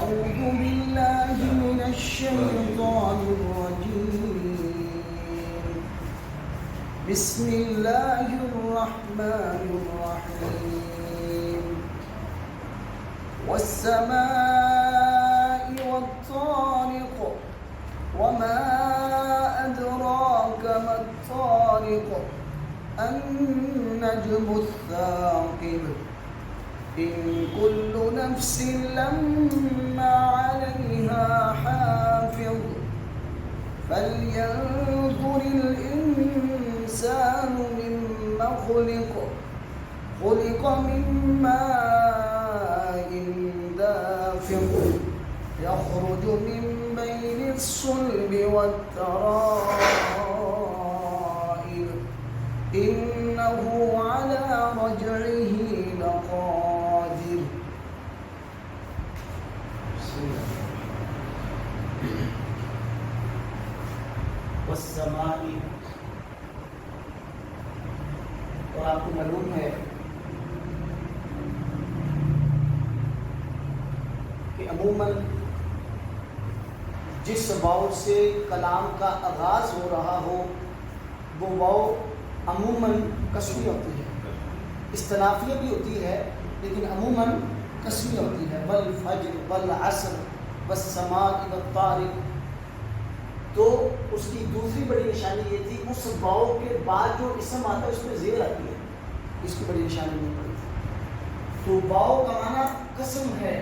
أعوذ بالله من الشيطان الرجيم. بسم الله الرحمن الرحيم. والسماء والطارق وما أدراك ما الطارق النجم الثاقب إن كل نفس لما عليها حافظ فلينظر الإنسان مما خلق من ماء دافق يخرج من بين الصلب والترائب إنه على رجعه لقادر. والسماء، اور آپ کو معلوم ہے کہ عموماً جس واو سے کلام کا آغاز ہو رہا ہو وہ واو عموماً قسمی ہوتی ہے، استنافیہ بھی ہوتی ہے لیکن عموماً قسمی ہوتی ہے. والفجر والعصر والسماء والطارق. تو اس کی دوسری بڑی نشانی یہ تھی اس واو کے بعد جو اسم آتا ہے اس میں زیر آتی ہے، اس کی بڑی نشانی نہیں پڑی تھی. تو واو کا معنی قسم ہے.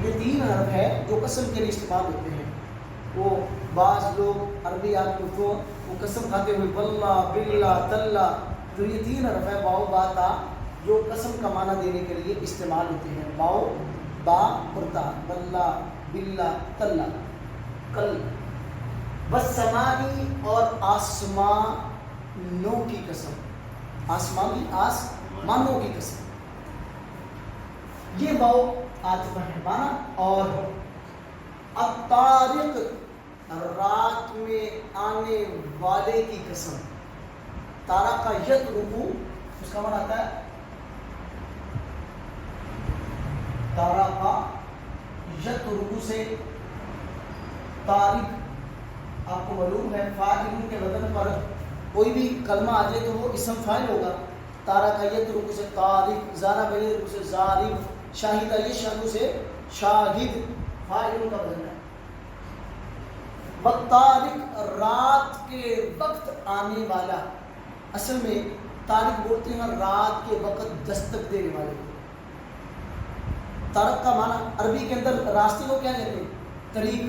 یہ 3 حرف ہے جو قسم کے لیے استعمال ہوتے ہیں. وہ بعض لوگ عربی آپ کو وہ قسم کھاتے ہوئے واللہ باللہ تاللہ، تو یہ 3 حرف ہے واو با تا جو قسم کا معنی دینے کے لیے استعمال ہوتے ہیں. واو با اور تا، واللہ باللہ تاللہ. کل والسماء، اور آسمانوں کی قسم، آسمانوں کی قسم. یہ واو عاطفہ ہے مانا. اور الطارق، رات میں آنے والے کی قسم. تارا کا یترکو، اس کا معنی آتا ہے تارا کا یترکو سے طارق. آپ کو معلوم ہے فاعل کے وزن پر کوئی بھی کلمہ آ جائے تو وہ اسم فاعل ہوگا. تارا کا یترکو سے طارق، زارا کا یترکو سے زارب، شاہدہ یشہدو سے شاہد، فاعل کا وزن ہے. والطارق، رات کے وقت آنے والا. اصل میں طارق بولتے ہیں رات کے وقت دستک دینے والے. طارق کا معنی عربی کے اندر راستے کو کیا کہتے ہیں؟ طریق،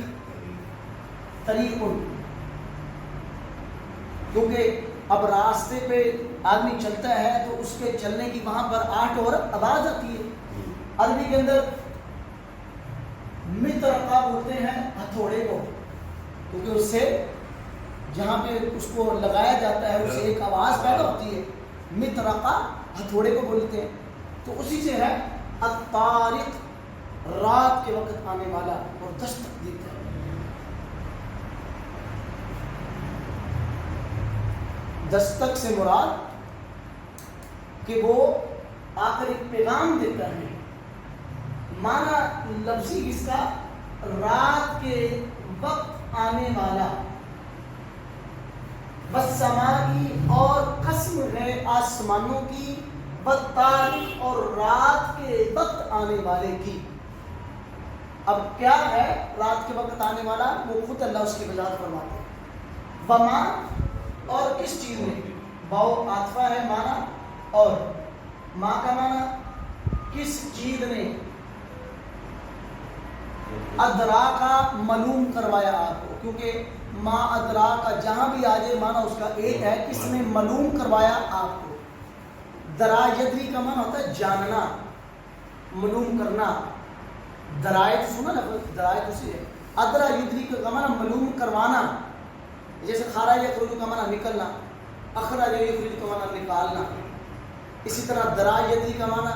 طریقن. کیونکہ اب راستے پہ آدمی چلتا ہے تو اس کے چلنے کی وہاں پر 8 اور آواز آتی ہے. عربی کے اندر مطرقہ بولتے ہیں ہتھوڑے کو، کیونکہ اس سے جہاں پہ اس کو لگایا جاتا ہے اسے ایک آواز پیدا ہوتی ہے. مطرقہ ہتھوڑے کو بولتے ہیں. تو اسی سے ہے الطارق، رات کے وقت آنے والا اور دستک دیتا ہے. دستک سے مراد کہ وہ آ کر ایک پیغام دیتا ہے. معنی لفظی اس کا رات کے وقت آنے والا. والسماء، اور قسم ہے آسمانوں کی، والطارق، اور رات کے وقت آنے والے کی. اب کیا ہے رات کے وقت آنے والا؟ وہ خود اللہ اس کی وضاحت فرماتے ہیں. وما، اور کس چیز میں. واو عاطفہ ہے مانا، اور ما کا مانا کس چیز نے. ادرا کا معلوم کروایا آپ کو، کیونکہ ما ادرا کا جہاں بھی آ جائے مانا اس کا ایک ہے، کس نے معلوم کروایا آپ کو. درا یدری کا مانا ہوتا ہے جاننا، معلوم کرنا. درایت سنا نا، درایت اسی ہے. ادرا یدری کا مانا معلوم کروانا. جیسے خارج یخرج کا مانا نکلنا، اخراج یخرج کا مانا نکالنا. اسی طرح درا یدری کا مانا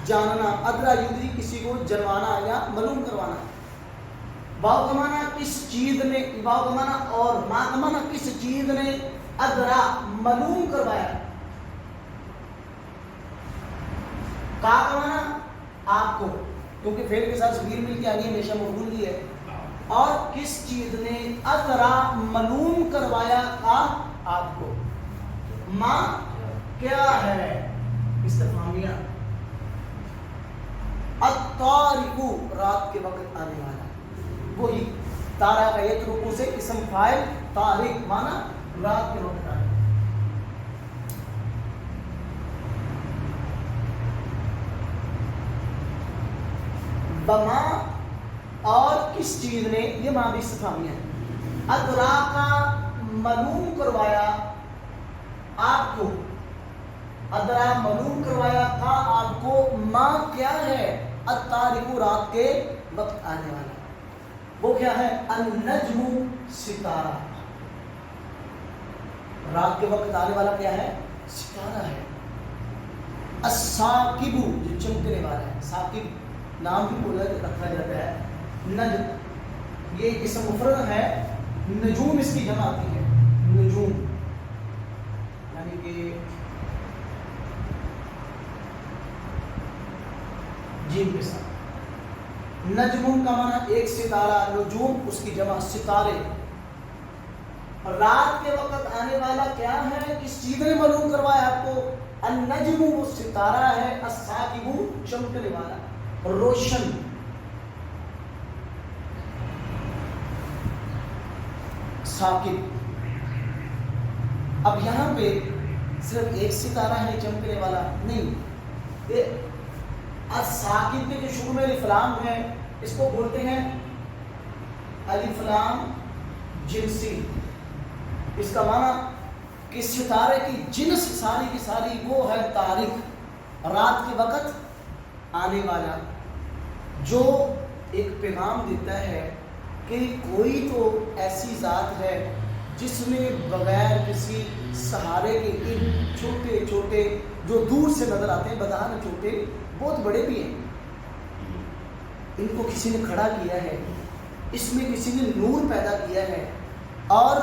جاننا، ادرا یدری کسی کو جنوانا یا معلوم کروانا. واو کا معنی کس چیز نے، واو کا معنی اور ما کا معنی کس چیز نے ادرا معلوم کروایا. کا معنی آپ کو، کیونکہ فعل کے ساتھ ضمیر مل کے آگے ہمیشہ مفعول ہی ہے. اور کس چیز نے ادرا معلوم کروایا کا آپ کو. ماں کیا ہے استفہامیہ. الطارق رات کے وقت آنے والا، وہی تارا کا یترکو سے اسم فاعل، طارق معنی رات کے وقت آنے. بما اور کس چیز نے، یہ ماں بھی استفہامیہ ہے. ادرا کا معلوم کروایا آپ کو، ادرا معلوم کروایا تھا آپ کو، ماں کیا ہے، الطارق رات کے وقت آنے والا. وہ کیا ہے، النجم ستارہ. رات کے وقت آنے والا کیا ہے، ستارہ ہے. الثاقب جو چمکنے والا ہے، ثاقب نام بھی بولا رکھا جاتا ہے. نجم یہ اسم مفرد ہے، نجوم اس کی جمع آتی ہے. نجوم یعنی کہ جیم کے ساتھ. نجم کا معنی ایک ستارہ، نجوم اس کی جمع ستارے. رات کے وقت آنے والا کیا ہے، کس چیز نے معلوم کروایا آپ کو. النجم وہ ستارہ ہے، الثاقب چمکنے والا، روشن. ثاقب. اب یہاں پہ صرف ایک ستارہ ہے چمکنے والا نہیں، الثاقب کے جو شروع میں الف لام ہے اس کو بولتے ہیں الف لام جنسی. اس کا معنی کہ ستارے کی جنس ساری کی ساری وہ ہے طارق، رات کے وقت آنے والا، جو ایک پیغام دیتا ہے کہ کوئی تو ایسی ذات ہے جس نے بغیر کسی سہارے کے ان چھوٹے چھوٹے جو دور سے نظر آتے ہیں، بدہن چھوٹے بہت بڑے بھی ہیں، ان کو کسی نے کھڑا کیا ہے، اس میں کسی نے نور پیدا کیا ہے. اور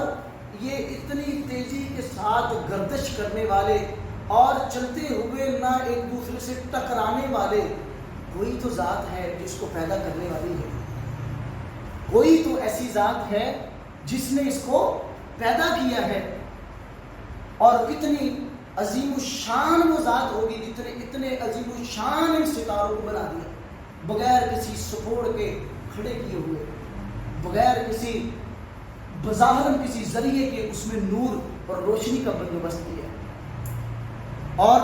یہ اتنی تیزی کے ساتھ گردش کرنے والے اور چلتے ہوئے نہ ایک دوسرے سے ٹکرانے والے، کوئی تو ذات ہے جس کو پیدا کرنے والی ہے. کوئی تو ایسی ذات ہے جس نے اس کو پیدا کیا ہے. اور کتنی عظیم الشان وہ ذات ہوگی، اتنے عظیم الشان ان ستاروں کو بنا دیا، بغیر کسی سپوڑ کے کھڑے کیے ہوئے، بغیر کسی بظاہر کسی ذریعے کے اس میں نور اور روشنی کا بندوبست کیا. اور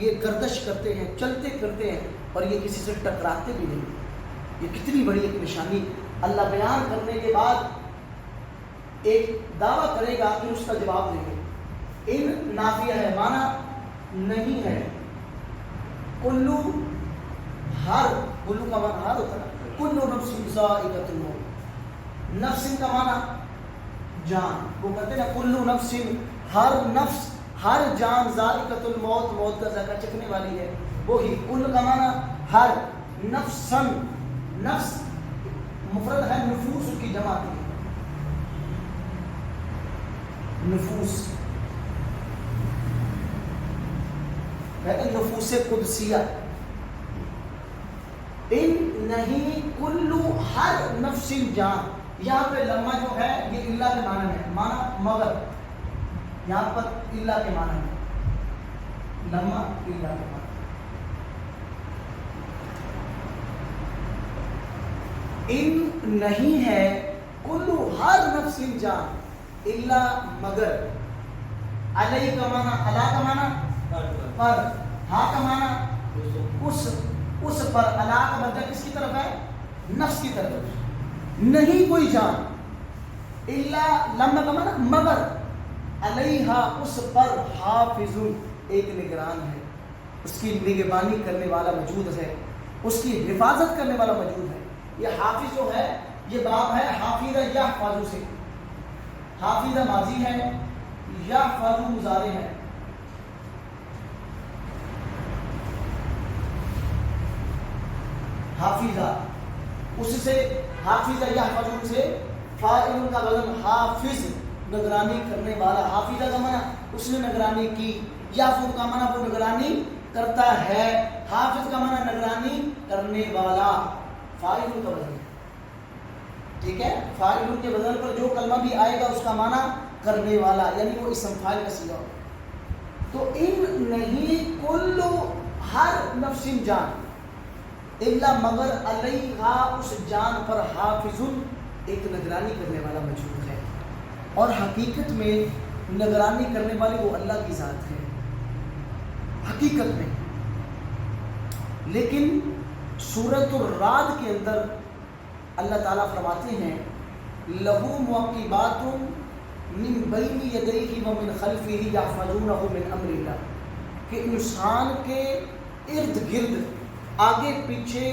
یہ گردش کرتے ہیں، چلتے کرتے ہیں، اور یہ کسی سے ٹکراتے بھی نہیں. یہ کتنی بڑی ایک نشانی. اللہ بیان کرنے کے بعد ایک دعویٰ کرے گا، پھر اس کا جواب دیں گے. ان نافیہ ہے، معنی نہیں ہے. کلو ہر، کلو کا معنی ہر ہوتا ہے. کلو نفس ذائقۃ الموت، نفس کا معنی جان. وہ کہتے ہیں کلو نفس، ہر نفس، ہر جان، ذائقۃ الموت، موت کا ذائقہ چکھنے والی ہے. وہی کل کا معنی ہر. نفسن، نفس مفرد ہے، نفوس اس کی جمع آتی ہے. نفوس کہتے ہیں نفوس قدسیہ. ان نہیں کلو ہر نفس جان. یہاں پہ لمحہ جو ہے یہ اللہ کے معنی ہے، معنی مگر. یہاں پر اللہ کے معنی ہے، لمحہ اللہ کے معنی. ان نہیں ہے کلو ہر نفس جان الا مگر. علی کا معنی، علا کا معنی پر، ہا کا معنی اس پر. علا کا مدہ کس کی طرف ہے، نفس کی طرف. نہیں کوئی جان، الا لما کا معنی مگر، علیہا اس پر، حافظ ایک نگران ہے، اس کی نگہبانی کرنے والا موجود ہے، اس کی حفاظت کرنے والا موجود ہے. یہ حافظ جو ہے یہ باب ہے حافظ یحفظ سے. حافظ ماضی ہے، یحفظ مضارع ہے. حافظہ اس سے، حافظ یحفظ سے فاعل کا وزن حافظ، نگرانی کرنے والا. حافظہ کا معنی اس نے نگرانی کی، یحفظ کا معنی وہ نگرانی کرتا ہے. حافظ کا معنی نگرانی کرنے والا، فاعل کا وزن. ٹھیک ہے، فاعل کے وزن پر جو کلمہ بھی آئے گا اس کا معنی کرنے والا، یعنی وہ اسم فاعل کا صیغہ ہوگا. تو ان نہیں کل ہر نفس جان الا مگر علیہا اس جان پر حافظ ایک نگرانی کرنے والا موجود ہے. اور حقیقت میں نگرانی کرنے والی وہ اللہ کی ذات ہے حقیقت میں. لیکن سورۃ الرعد کے اندر اللہ تعالیٰ فرماتے ہیں لہو معقبات من بین یدیہ ومن خلفہ یحفظونہ من امر اللہ، کہ انسان کے ارد گرد آگے پیچھے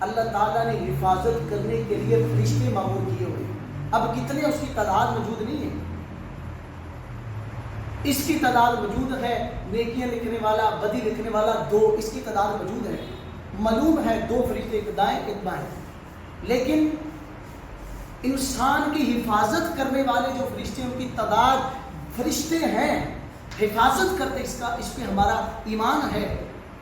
اللہ تعالیٰ نے حفاظت کرنے کے لیے فرشتے مامور کیے ہوئے. اب کتنے اس کی تعداد موجود نہیں ہے، اس کی تعداد موجود ہے. نیکیاں لکھنے والا، بدی لکھنے والا 2، اس کی تعداد موجود ہے. معلوم ہے 2 فرشتے، ایک دائیں ایک بائیں. لیکن انسان کی حفاظت کرنے والے جو فرشتے ان کی تعداد فرشتے ہیں، حفاظت کرتے، اس پہ ہمارا ایمان ہے،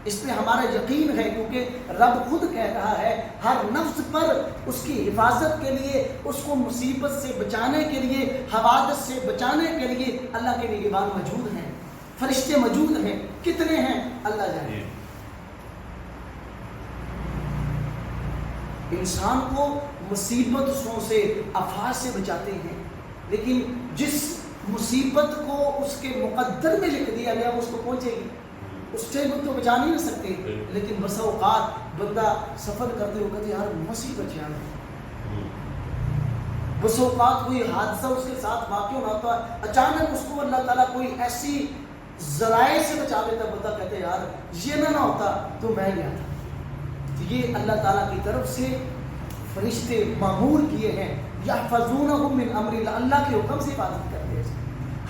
اس پہ ہمارا یقین ہے. کیونکہ رب خود کہہ رہا ہے ہر نفس پر اس کی حفاظت کے لیے، اس کو مصیبت سے بچانے کے لیے، حوادث سے بچانے کے لیے اللہ کے نگہبان موجود ہیں، فرشتے موجود ہیں. کتنے ہیں اللہ جانے. انسان کو مصیبتوں سے، آفات سے بچاتے ہیں. لیکن جس مصیبت کو اس کے مقدر میں لکھ دیا گیا اس کو پہنچے گی، اس ٹائم تو بچا نہیں سکتے. لیکن بس اوقات بندہ سفر کرتے ہوئے کہتے یار مصیبت جان ہے. بس اوقات کوئی حادثہ اس کے ساتھ واقع ہوتا ہے، اچانک اس کو اللہ تعالیٰ کوئی ایسی ذرائع سے بچا لیتا، بندہ کہتے یار یہ نہ ہوتا تو میں گیا تھا. یہ اللہ تعالیٰ کی طرف سے فرشتے مامور کیے ہیں. یحفظونہ من امر اللہ، اللہ کے حکم سے حفاظت کرتے ہیں.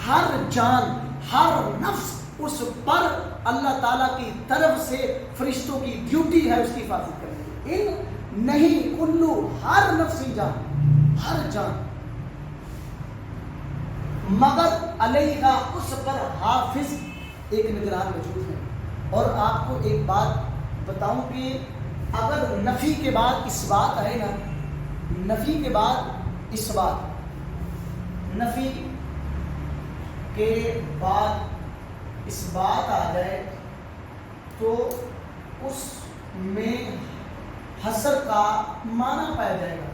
ہر جان، ہر نفس اس پر اللہ تعالیٰ کی طرف سے فرشتوں کی ڈیوٹی ہے اس کی حفاظت کرنے کی. ان نہیں کلو ہر نفس جان، ہر جان، مگر علیہا اس پر حافظ ایک نگران موجود ہے. اور آپ کو ایک بات بتاؤں کہ اگر نفی کے بعد اثبات آئے نا، نفی کے بعد اثبات، نفی کے بعد اثبات آ جائے تو اس میں حصر کا معنی پایا جائے گا.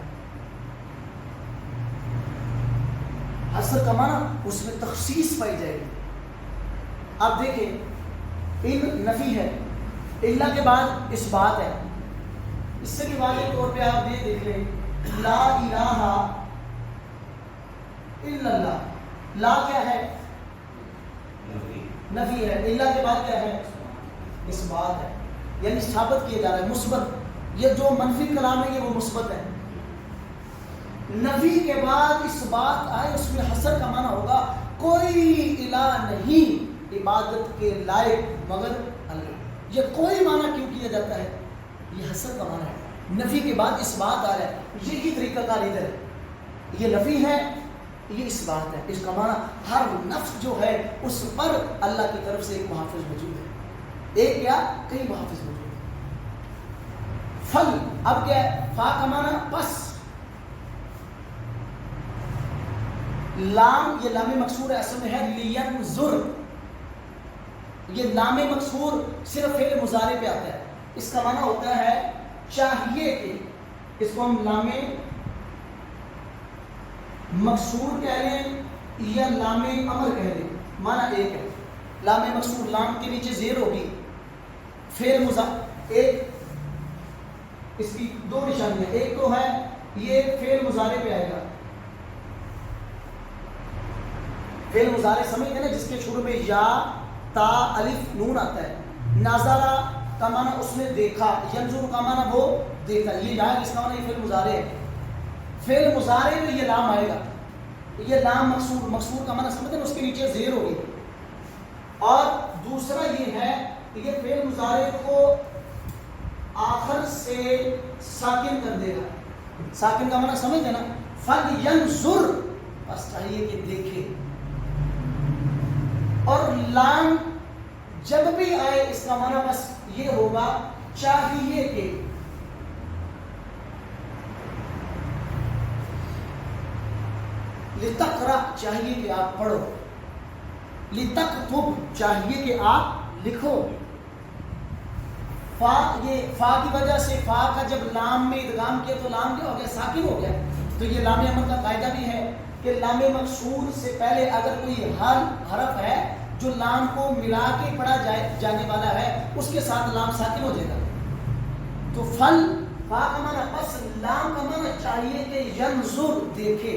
حصر کا معنی اس میں تخصیص پائی جائے گی. آپ دیکھیں ان نفی ہے، اللہ کے بعد اثبات ہے. اس سے بھی واضح طور پہ آپ یہ دیکھ لیں لا الہ الا اللہ. لا کیا ہے؟ نفی ہے. اللہ کے بعد کیا ہے؟ اثبات ہے، یعنی ثابت کیا جا رہا ہے، مثبت. یہ جو منفی کلام ہے یہ وہ مثبت ہے. نفی کے بعد اثبات آئے اس میں حصر کا معنی ہوگا کوئی الہ نہیں عبادت کے لائق مگر اللہ. یہ کوئی معنی کیوں کیا جاتا ہے؟ یہ حصر کا معنی ہے. نفی کے بعد اثبات آ رہا ہے، یہی طریقہ کار ادھر ہے. یہ نفی ہے، یہ اثبات ہے. اس کا معنی ہر نفس جو ہے اس پر اللہ کی طرف سے ایک محافظ موجود ہے. ایک کیا کئی محافظ موجود ہے. فل اب کیا ہے؟ فا کا معنی پس. لام، یہ لام مکسور ہے، اصل میں ہے لینظر. یہ لام مکسور صرف فعل مضارع پہ آتا ہے. اس کا معنی ہوتا ہے چاہیے کہ، اس کو ہم لام مکسور کہہ لیں یا لام امر کہہ لیں، معنی ایک ہے. لام مکسور، لام کے نیچے زیر ہوگی، فعل مضارع. ایک اس کی 2 نشانیاں، ایک تو ہے یہ فعل مضارع پہ آئے گا. فعل مضارع سمجھتے ہیں نا جس کے شروع میں یا تا الف نون آتا ہے. نظرہ کا معنی اس نے دیکھا، ینظر کا معنی وہ دیکھا. یہ یہاں کس کا معنی؟ یہ فعل مضارع ہے. فعل مضارع میں یہ لام آئے گا. یہ لام مکسور، مکسور کا معنی سمجھتے ہیں اس کے نیچے زیر ہوگی. اور دوسرا یہ ہے کہ یہ فعل مضارع کو آخر سے ساکن کر دے گا. ساکن کا معنی سمجھتے نا، فَلْيَنْظُرْ، بس چاہیے کہ دیکھے. اور لام جب بھی آئے اس کا معنی بس یہ ہوگا چاہیے کہ، لتقرأ چاہیے کہ آپ پڑھو، لتکتب چاہیے کہ آپ لکھو۔ فا، یہ فا کی وجہ سے فا کا جب لام میں ادغام کیا تو لام کیا ہو گیا؟ ساکن ہو گیا۔ تو یہ لام امر کا قاعدہ بھی ہے کہ لام مکسور سے پہلے اگر کوئی حرف ہے جو لام کو ملا کے پڑھا جانے والا ہے اس کے ساتھ لام ساکن ہو جائے گا۔ تو فل، فا کا معنی پس، لام کا معنی چاہیے کہ ینظر دیکھے۔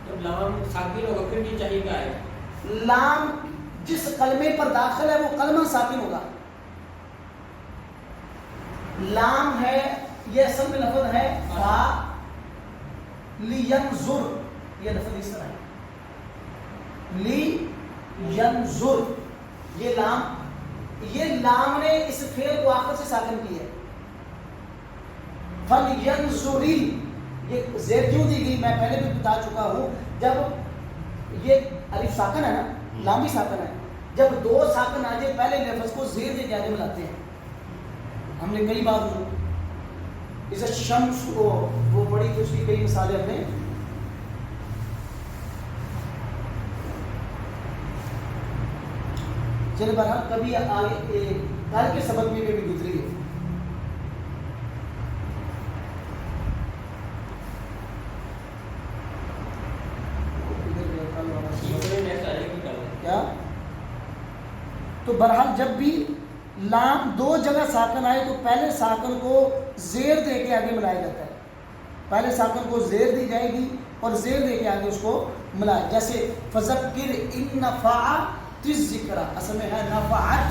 جب لام ساکن ہوگا پھر بھی چاہیے کیا ہے؟ لام جس کلمے پر داخل ہے وہ کلمہ ساکن ہوگا۔ لام ہے، یہ اصل میں لفظ ہے فا لینظر، یہ لفظ اس طرح ہے لینظر، یہ لام نے اس فعل کو آخر سے ساکن کی ہے۔ فلینظری، یہ زیر کیوں دی گئی میں پہلے بھی بتا چکا ہوں، جب یہ الف ساکن ہے نا، لام بھی ساکن ہے، جب دو ساکن آ جائے پہلے لفظ کو زیر دے کے آگے بلاتے ہیں۔ ہم نے کئی بار اسے شمس کو وہ پڑھی تو اس کی کئی مثالیں ہم نے چلے بہرحال کبھی آگے کل کے سبق میں بھی گزری ہے۔ کیا؟ تو بہرحال جب بھی لام دو جگہ ساکن آئے تو پہلے ساکن کو زیر دے کے آگے ملایا جاتا ہے، پہلے ساکن کو زیر دی جائے گی اور زیر دے کے آگے اس کو ملایا، جیسے فذکر ان نفعت الذکر، اصل میں ہے نفعت،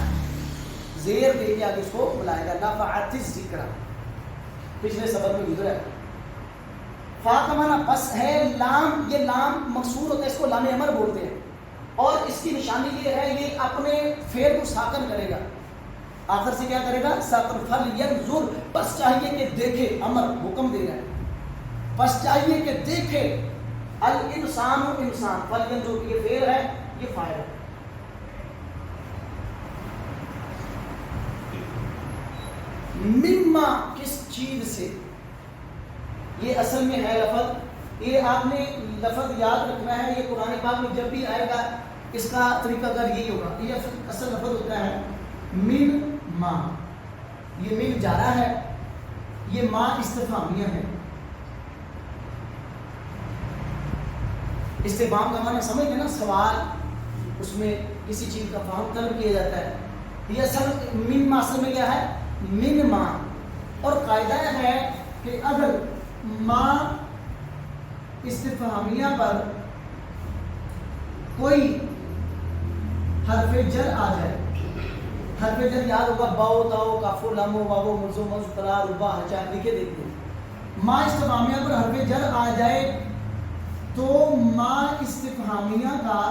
زیر دے کے آگے اس کو ملایا گا، نفعت الذکر، پچھلے سبق میں گزرا ہے۔ فا کا معنی پس ہے، لام، یہ لام مکسور ہوتا ہے، اس کو لام امر بولتے ہیں، اور اس کی نشانی یہ ہے یہ اپنے فعل کو ساکن کرے گا، آخر سے کیا کرے گا؟ ساکن۔ فلینظر، پس چاہیے کہ دیکھے، امر حکم دے رہا ہے، پس چاہیے کہ دیکھے، الانسان انسان، فلینظر یہ فعل ہے، یہ فاعل ہے۔ مما، کس چیز سے، یہ اصل میں ہے لفظ، یہ آپ نے لفظ یاد رکھنا ہے، یہ قرآن پاک میں جب بھی آئے گا اس کا طریقہ کار یہی ہوگا۔ یہ اصل لفظ ہوتا ہے من ما، یہ من جارا ہے، یہ ما استفہامیہ ہے۔ استفہام کا معنی سمجھ گئے نا، سوال، اس میں کسی چیز کا فہم طلب کیا جاتا ہے۔ یہ اصل من ما اصل میں کیا ہے؟ من ما، اور قاعدہ ہے کہ اگر ما استفہامیہ پر کوئی حرف جر آ جائے، حرف جر یاد ہوگا، باؤ تاؤ کافو لامو واو مرزو مز قرار ربا ہچا، لکھے دیکھتے ہیں، ما استفہامیہ پر حرف جر آ جائے تو ما استفہامیہ کا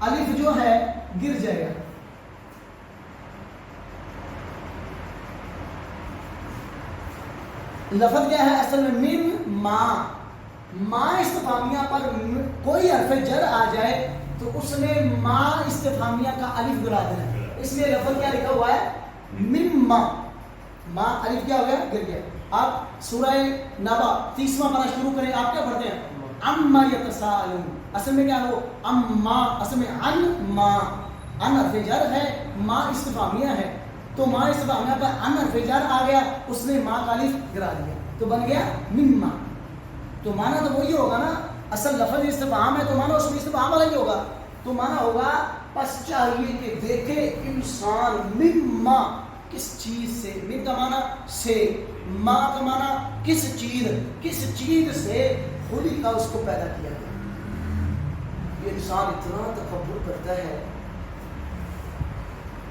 الف جو ہے گر جائے گا۔ لفظ کیا ہے اصل میں؟ من ما، ما استفہامیہ پر کوئی حرف جر آ جائے تو اس نے ما استفہامیہ کا الف گرا دینا ہے، اس لیے لفظ کیا لکھا ہوا ہے؟ مما، ما الف کیا ہو گیا؟ گر گیا۔ آپ سورہ نبا 30واں پارہ شروع کریں، آپ کیا پڑھتے ہیں؟ عما یتساءلون، اصل میں کیا ہو؟ اما، اصل میں ان ما، ان حرف جر ہے، ما استفہامیہ ہے، تو ما استفہامیہ پر ان حرف جر آ گیا، اس نے ما کا الف گرا دیا تو بن گیا مما۔ تو معنی تو وہی ہوگا نا، اصل لفظ استفہام ہے تو معنی اس میں استفہام والا ہی ہوگا، تو معنی ہوگا پس چاہیے کہ دیکھے انسان، مما، کس چیز سے، من کا معنی سے، ما کا معنی کس چیز سے خلی کا اس کو پیدا کیا گیا۔ یہ انسان اتنا تکبر کرتا ہے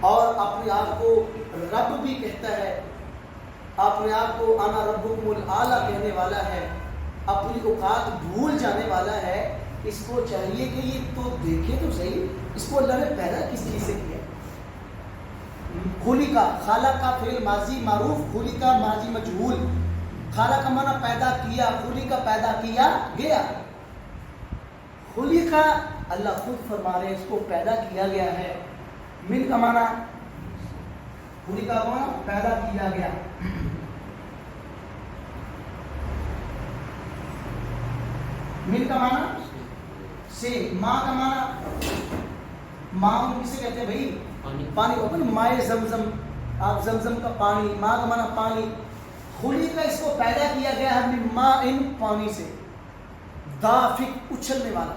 اور اپنے آپ کو رب بھی کہتا ہے، اپنے آپ کو انا ربکم الاعلی کہنے والا ہے، اپنی اوقات بھول جانے والا ہے، اس کو چاہیے کہ یہ تو دیکھے تو صحیح، اس کو اللہ نے پیدا کس چیز سے کیا؟ خلق، خالق کا فعل ماضی معروف، خلق کا ماضی مجہول، خالق کا معنی پیدا کیا، خلق کا پیدا کیا گیا، خلق اللہ خود فرما رہے ہیں اس کو پیدا کیا گیا ہے. من کا معنی خلی کا معنی پیدا کیا گیا. من کا معنی سے. ماں کا معنی ماں کسے کہتے ہیں بھائی؟ پانی. اوپن مائے زمزم، آپ زمزم کا پانی. ماں کا معنی پانی. خلی کا اس کو پیدا کیا گیا ہے من ماء، پانی سے. دافق اچھلنے والا،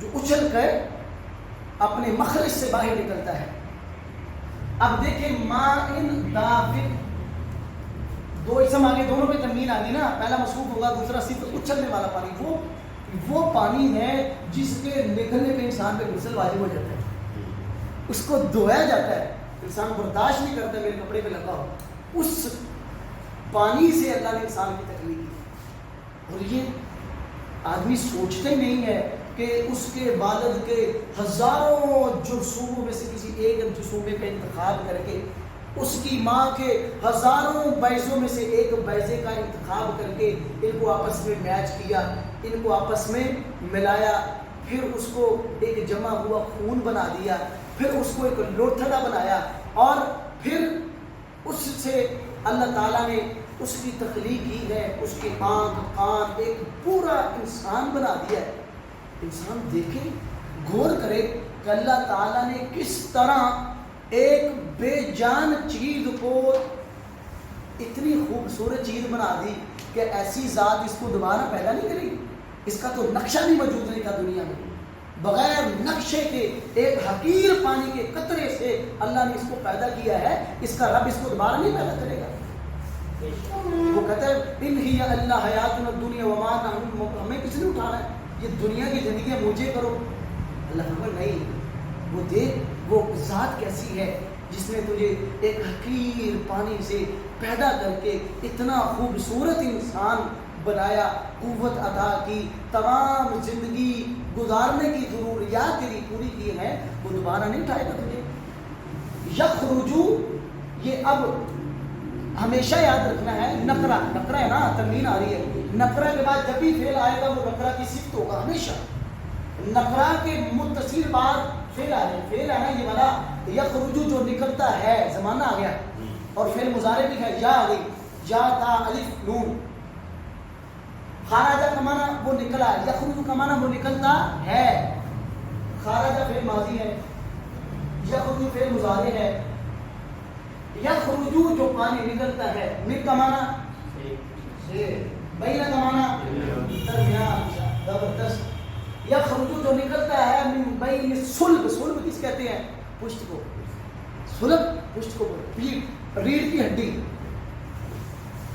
جو اچھل کر اپنے مخرج سے باہر نکلتا ہے. اب دیکھیں ماء دافق، دو اسم آگے، دونوں پہ تنوین آ گئی نا. پہلا مصروف ہوگا، دوسرا صرف اچھلنے والا پانی. وہ پانی ہے جس کے نکلنے پہ انسان پہ غسل واجب ہو جاتا ہے. اس کو دھویا جاتا ہے، انسان برداشت نہیں کرتا میرے کپڑے پہ لگا ہو. اس پانی سے اللہ نے انسان کی تخلیق کی. اور یہ آدمی سوچتے ہی نہیں ہے کہ اس کے والد کے ہزاروں جرثوموں میں سے کسی ایک جرثومے کا انتخاب کر کے، اس کی ماں کے ہزاروں بیضوں میں سے ایک بیضے کا انتخاب کر کے ان کو آپس میں میچ کیا، ان کو آپس میں ملایا، پھر اس کو ایک جمع ہوا خون بنا دیا، پھر اس کو ایک لوتھڑا بنایا، اور پھر اس سے اللہ تعالیٰ نے اس کی تخلیق کی ہے. اس کے آنکھ کان ایک پورا انسان بنا دیا ہے. انسان دیکھے، غور کرے کہ اللہ تعالیٰ نے کس طرح ایک بے جان چیز کو اتنی خوبصورت چیز بنا دی کہ ایسی ذات اس کو دوبارہ پیدا نہیں کرے گی. اس کا تو نقشہ بھی موجود نہیں تھا دنیا میں. بغیر نقشے کے ایک حقیر پانی کے قطرے سے اللہ نے اس کو پیدا کیا ہے. اس کا رب اس کو دوبارہ نہیں پیدا کرے گا. وہ کہتا ہے ان ہی اللہ حیاتنا الدنیا وما نحن، ہمیں کس نے اٹھانا ہے؟ یہ دنیا کی زندگی مجھے کرو. اللہ فرماتا نہیں، وہ دیکھ وہ ذات کیسی ہے جس نے تجھے ایک حقیر پانی سے پیدا کر کے اتنا خوبصورت انسان بنایا، قوت عطا کی، تمام زندگی گزارنے کی ضروریات تیری پوری کی ہے. وہ دوبارہ نہیں اٹھائے گا تجھے. یخرجو، یہ اب ہمیشہ یاد رکھنا ہے. نقرہ، نقرہ ہے نا، تنوین آ رہی ہے. نقرہ کے بعد جب بھی فعل آئے گا وہ نقرہ کی صفت ہوگا ہمیشہ. نقرہ کے متصل بعد فعل آ جائے. فعل ہے نا یہ والا یخرجو، جو نکلتا ہے، زمانہ آ گیا. اور فعل مضارع بھی ہے، یا آ گئی، یا تا الف نون. خارجہ کا معنی وہ نکلا ہے، یخرجو کا معنی وہ نکلتا ہے. خارجہ فعل ماضی ہے، یخرجو فعل مضارع ہے. یخرجو جو پانی نکلتا ہے. من کا معنی سے، بین کا معنی درمیان. زبردست. یخرجو جو نکلتا ہے من بین صلب. صلب کس کہتے ہیں؟ پشت کو. صلب پشت کو، پیٹ، ریڑھ کی ہڈی.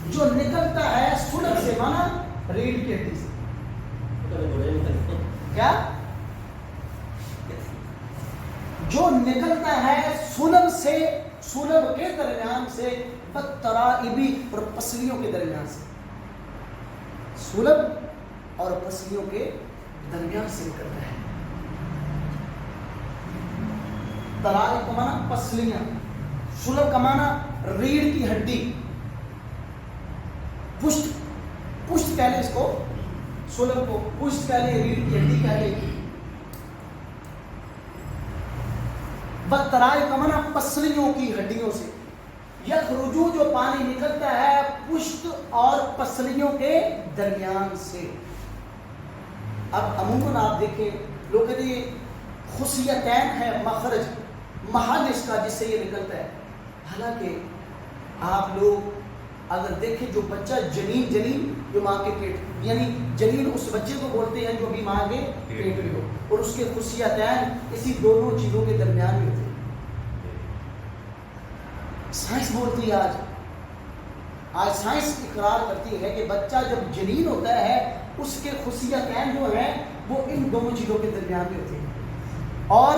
جو نکلتا ہے صلب سے، معنی ریڑھ کی ہڈی سے. کیا؟ جو نکلتا ہے صلب سے، صلب کے درمیان سے، والترائبی، اور پسلیوں کے درمیان سے. صلب اور پسلیوں کے درمیان سے نکلتا ہے. ترائب کا معنی پسلیاں، صلب کا معنی ریڑھ کی ہڈی. پشت، پشت کہہ لیں اس کو، صلب کو پشت کہہ لیں، ریڑھ کی ہڈی کہہ لیں. والترائب کا معنی پسلیوں کی ہڈیوں سے. یخرجو جو پانی نکلتا ہے پشت اور پسلیوں کے درمیان سے. اب عموماً آپ دیکھیں لوگ کہتے ہیں خصیتین ہے، مخرج، محل اس کا جس سے یہ نکلتا ہے. حالانکہ آپ لوگ اگر دیکھیں جو بچہ جنین، جنین جو ماں کے پیٹ، یعنی جنین اس بچے کو بولتے ہیں جو بھی ماں کے پیٹ میں ہو، اور اس کے خصیتین اسی دونوں چیزوں کے درمیان میں ہوتے ہیں. سائنس بولتی ہے آج سائنس اقرار کرتی ہے کہ بچہ جب جنین ہوتا ہے اس کے خصیتین جو ہیں وہ ان دونوں چیزوں کے درمیان میں ہوتے ہیں. اور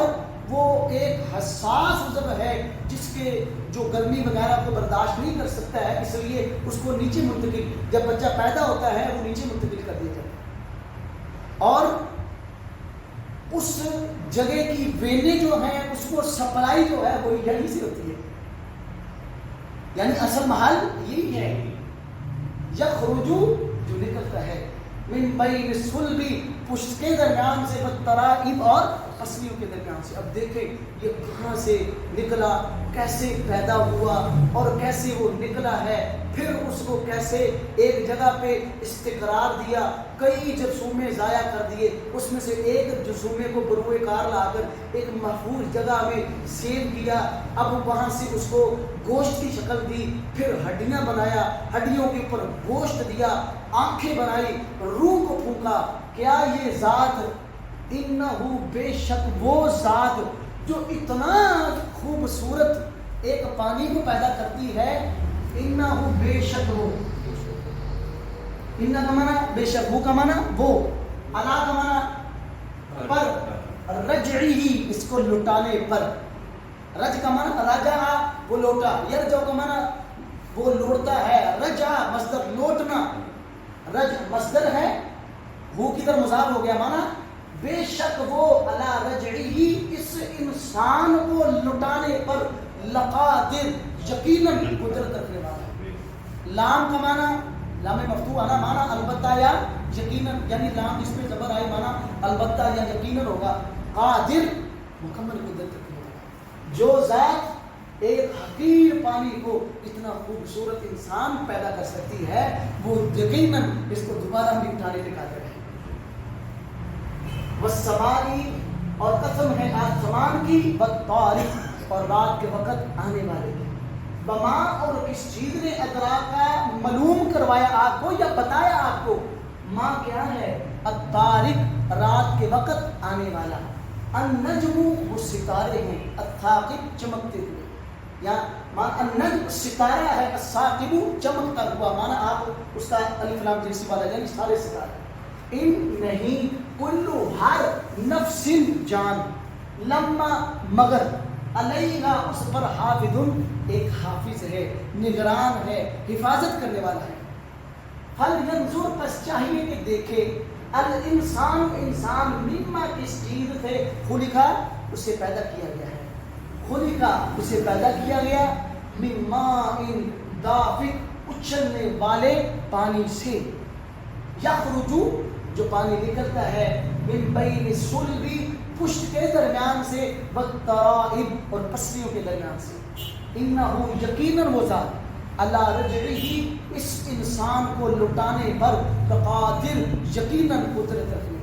وہ ایک حساس عضو ہے جس کے جو گرمی وغیرہ کو برداشت نہیں کر سکتا ہے، اس لیے اس کو نیچے منتقل، جب بچہ پیدا ہوتا ہے وہ نیچے منتقل کر دیا جاتا ہے. اور اس جگہ کی وینے جو ہیں اس کو سپلائی جو ہے وہ یہیں سے ہوتی ہے. یعنی اصل محل یہی ہے. یخرجو جو نکلتا ہے من بین الصلبی پشت کے درمیان سے والترائب اور پسلیوں کے درمیان سے. اب دیکھیں یہ کہاں سے نکلا, کیسے پیدا ہوا اور کیسے وہ نکلا ہے, پھر اس کو کیسے ایک جگہ پہ استقرار دیا, کئی جرثومے ضائع کر دیے, اس میں سے ایک جرثومے کو بروئے کار لا کر ایک محفوظ جگہ میں سیو کیا, اب وہاں سے اس کو گوشت کی شکل دی, پھر ہڈیاں بنایا, ہڈیوں کے اوپر گوشت دیا, آنکھیں بنائی, روح کو پھونکا. کیا یہ ذات, انہو بے شک وہ ذات جو اتنا خوبصورت ایک پانی کو پیدا کرتی ہے, انہو بے شک وہ, انہ کا معنی بے شک, وہ کا معنی وہ, علا کا معنی پر, رجعی ہی اس کو لٹانے پر, رج کا معنی رجع وہ لوٹا, یرجع کا معنی وہ لوٹتا ہے, رجع مصدر لوٹنا, رج مصدر ہے, وہ کدھر مضاف ہو گیا, معنی بے شک وہ علی رجعی اس انسان کو لٹانے پر لقادر یقیناً قدرت رکھنے والا ہے. لام کا معنی لام مفتوح آنا معنی البتہ یا یقیناً, یعنی لام جس پہ زبر آئے معنی البتہ یا یقیناً ہوگا. قادر مکمل قدرت رکھنے والا, جو ذات ایک حقیر پانی کو اتنا خوبصورت انسان پیدا کر سکتی ہے, وہ یقیناً اس کو دوبارہ بھی اٹھانے کے قادر ہے. والسمائی اور قسم ہے آسمان کی, والطارق اور رات کے وقت آنے والے کی. بما اور کس چیز نے ادراکا معلوم کروایا آپ کو یا بتایا آپ کو, ماں کیا ہے, الطارق رات کے وقت آنے والا, النجم وہ ستارے ہیں, الثاقب چمکتے ہوئے, یا النجم ستارہ ہے, الثاقب چمکتا ہوا, مانا آپ اس کا الف لام جیسی والا یعنی سارے ستارے. ان نہیں کلو ہر نفس جان, لما مگر علیہا اس پر حافظ ایک حافظ ہے, نگران ہے, حفاظت کرنے والا ہے. فل ینظر پس چاہیے کہ دیکھے, الانسان انسان مما کس چیز سے خلقا اسے پیدا کیا گیا ہے, خلقا اسے پیدا کیا گیا, مما ان دافق اچھلنے والے پانی سے, یخرجو جو پانی نکلتا ہے, من بین الصلبی پشت کے درمیان سے, والترائب اور پسلیوں کے درمیان سے. انہو یقیناً وہ ذات اللہ رجعی اس انسان کو لٹانے پر لقادر یقیناً قدرت رکھنے